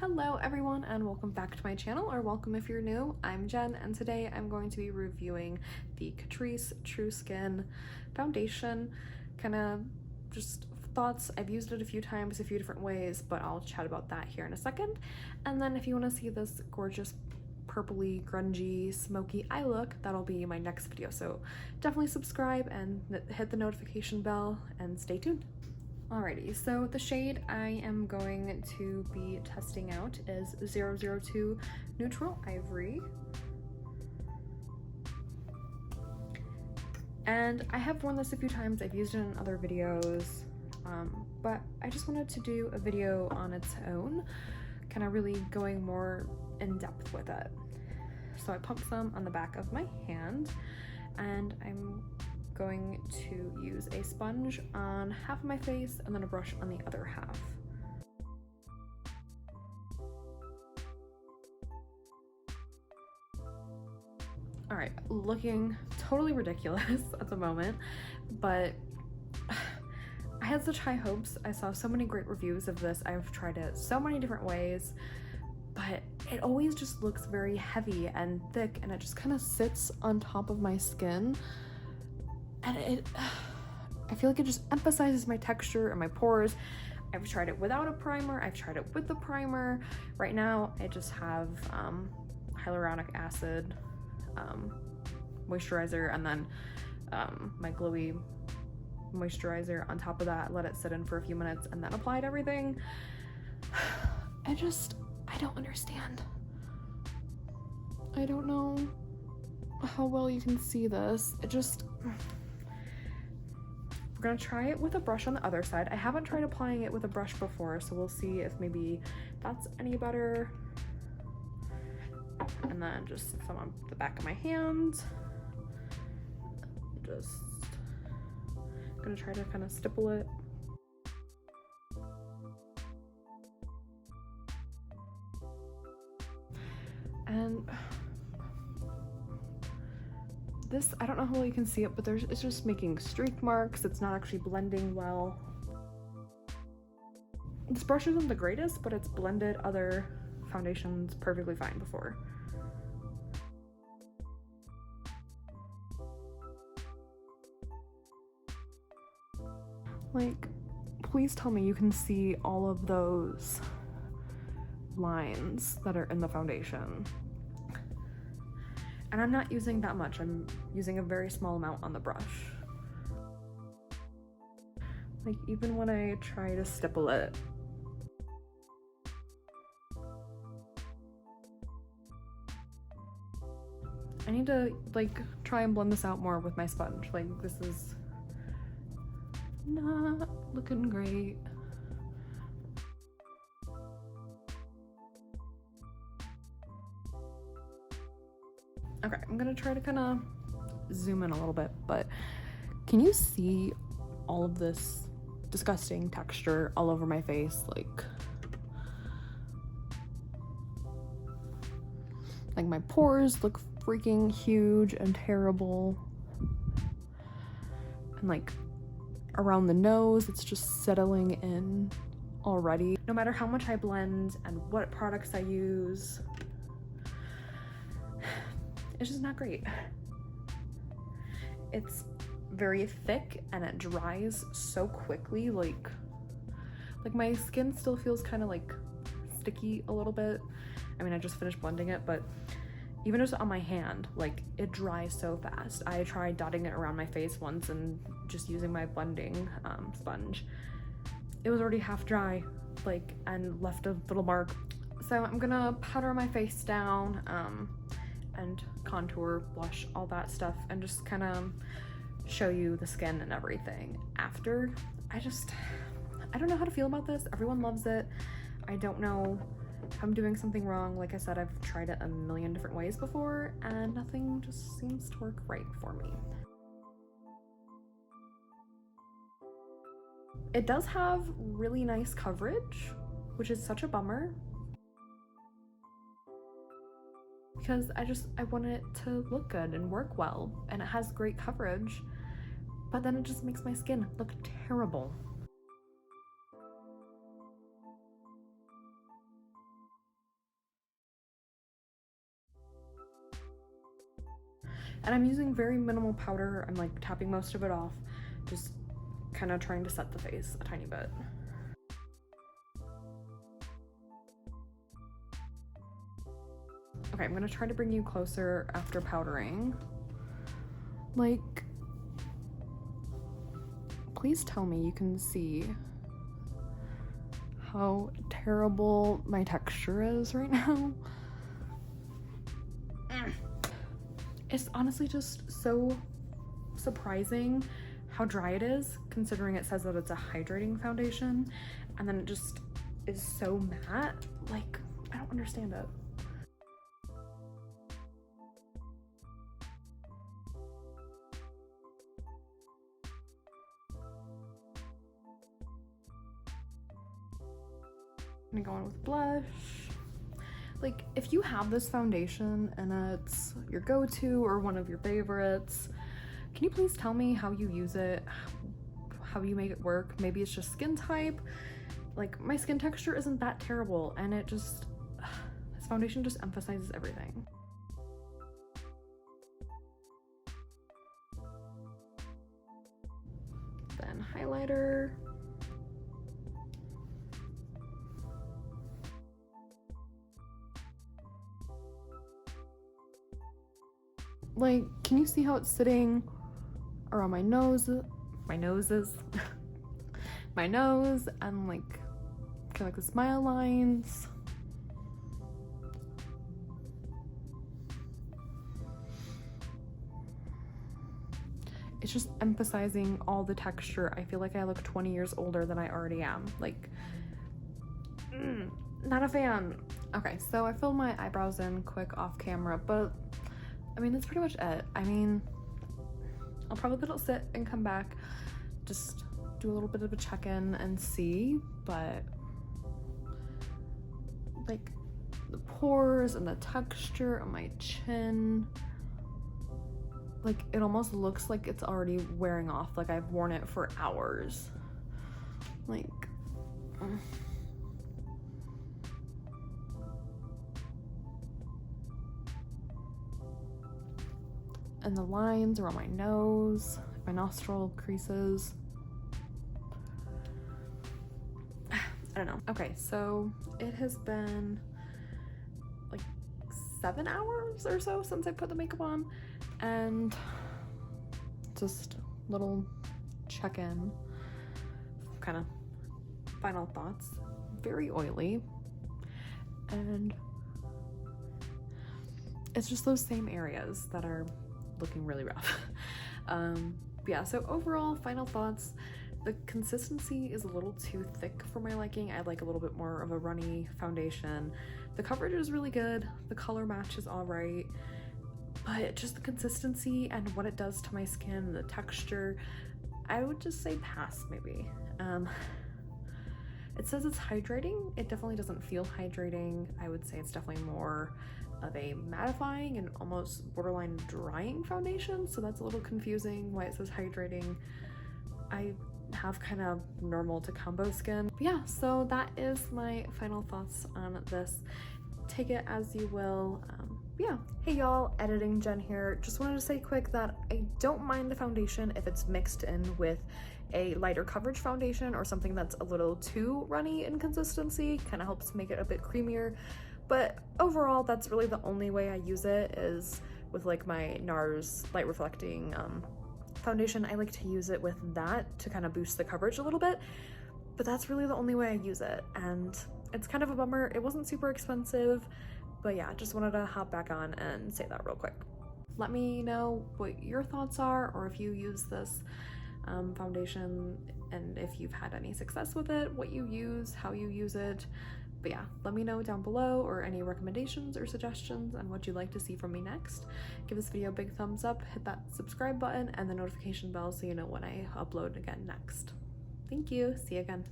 Hello everyone and welcome back to my channel, or welcome if you're new. I'm Jen and today I'm going to be reviewing the Catrice True Skin Foundation. Kind of just thoughts. I've used it a few times, a few different ways, but I'll chat about that here in a second. And then if you want to see this gorgeous purpley, grungy, smoky eye look, that'll be my next video. So definitely subscribe and hit the notification bell and stay tuned. Alrighty, so the shade I am going to be testing out is 002 Neutral Ivory. And I have worn this a few times, I've used it in other videos, but I just wanted to do a video on its own, kind of really going more in depth with it. So I pumped some on the back of my hand, and I'm going to use a sponge on half of my face and then a brush on the other half. All right, looking totally ridiculous at the moment, but I had such high hopes. I saw so many great reviews of this. I've tried it so many different ways, but it always just looks very heavy and thick, and it just kind of sits on top of my skin. And I feel like it just emphasizes my texture and my pores. I've tried it without a primer, I've tried it with the primer. Right now I just have hyaluronic acid moisturizer, and then my glowy moisturizer on top of that. Let it sit in for a few minutes and then applied everything. I don't understand. I don't know how well you can see this. We're gonna try it with a brush on the other side. I haven't tried applying it with a brush before, so we'll see if maybe that's any better. And then just some on the back of my hand. Just gonna try to kind of stipple it. And this, I don't know how well you can see it, but it's just making streak marks. It's not actually blending well. This brush isn't the greatest, but it's blended other foundations perfectly fine before. Like, please tell me you can see all of those lines that are in the foundation. And I'm not using that much, I'm using a very small amount on the brush. Like, even when I try to stipple it, I need to like try and blend this out more with my sponge. Like, this is not looking great. Okay, I'm gonna try to kind of zoom in a little bit, but can you see all of this disgusting texture all over my face? Like my pores look freaking huge and terrible. And like around the nose, it's just settling in already. No matter how much I blend and what products I use, it's just not great. It's very thick and it dries so quickly. Like my skin still feels kind of like sticky a little bit. I mean, I just finished blending it, but even just on my hand, like, it dries so fast. I tried dotting it around my face once and just using my blending sponge. It was already half dry, like, and left a little mark. So I'm gonna powder my face down and contour, blush, all that stuff, and just kind of show you the skin and everything after. I don't know how to feel about this. Everyone loves it. I don't know if I'm doing something wrong. Like I said, I've tried it a million different ways before and nothing just seems to work right for me. It does have really nice coverage, which is such a bummer, because I want it to look good and work well, and it has great coverage, but then it just makes my skin look terrible. And I'm using very minimal powder. I'm like tapping most of it off, just kind of trying to set the face a tiny bit. Okay, I'm gonna try to bring you closer after powdering. Like, please tell me you can see how terrible my texture is right now. It's honestly just so surprising how dry it is, considering it says that it's a hydrating foundation, and then it just is so matte. Like, I don't understand it. I'm gonna go in with blush. Like, if you have this foundation and it's your go-to or one of your favorites, can you please tell me how you use it, how you make it work? Maybe it's just skin type. Like, my skin texture isn't that terrible, and it just, this foundation just emphasizes everything. Then highlighter. Like, can you see how it's sitting around my nose, my nose, and like kind of like the smile lines. It's just emphasizing all the texture. I feel like I look 20 years older than I already am. Like, not a fan. Okay, so I filled my eyebrows in quick off camera, but I mean, that's pretty much it. I mean, I'll probably let it sit and come back, just do a little bit of a check-in and see, but like the pores and the texture on my chin, like it almost looks like it's already wearing off, like I've worn it for hours. Like, and the lines around my nose, my nostril creases. I don't know. Okay, so it has been like 7 hours or so since I put the makeup on, and just little check-in, kind of final thoughts. Very oily, and it's just those same areas that are looking really rough. Yeah, so overall, final thoughts. The consistency is a little too thick for my liking. I like a little bit more of a runny foundation. The coverage is really good. The color match is all right, but just the consistency and what it does to my skin, the texture, I would just say pass maybe. It says it's hydrating. It definitely doesn't feel hydrating. I would say it's definitely more of a mattifying and almost borderline drying foundation, so that's a little confusing why it says hydrating. I have kind of normal to combo skin. But yeah, so that is my final thoughts on this. Take it as you will. Yeah. Hey y'all, Editing Jen here. Just wanted to say quick that I don't mind the foundation if it's mixed in with a lighter coverage foundation or something that's a little too runny in consistency. Kind of helps make it a bit creamier. But overall, that's really the only way I use it, is with like my Nars Light Reflecting foundation. I like to use it with that to kind of boost the coverage a little bit, but that's really the only way I use it, and it's kind of a bummer. It wasn't super expensive, but yeah, just wanted to hop back on and say that real quick. Let me know what your thoughts are, or if you use this foundation and if you've had any success with it, what you use, how you use it. But yeah, let me know down below, or any recommendations or suggestions on what you'd like to see from me next. Give this video a big thumbs up, hit that subscribe button and the notification bell so you know when I upload again next. Thank you, see you again.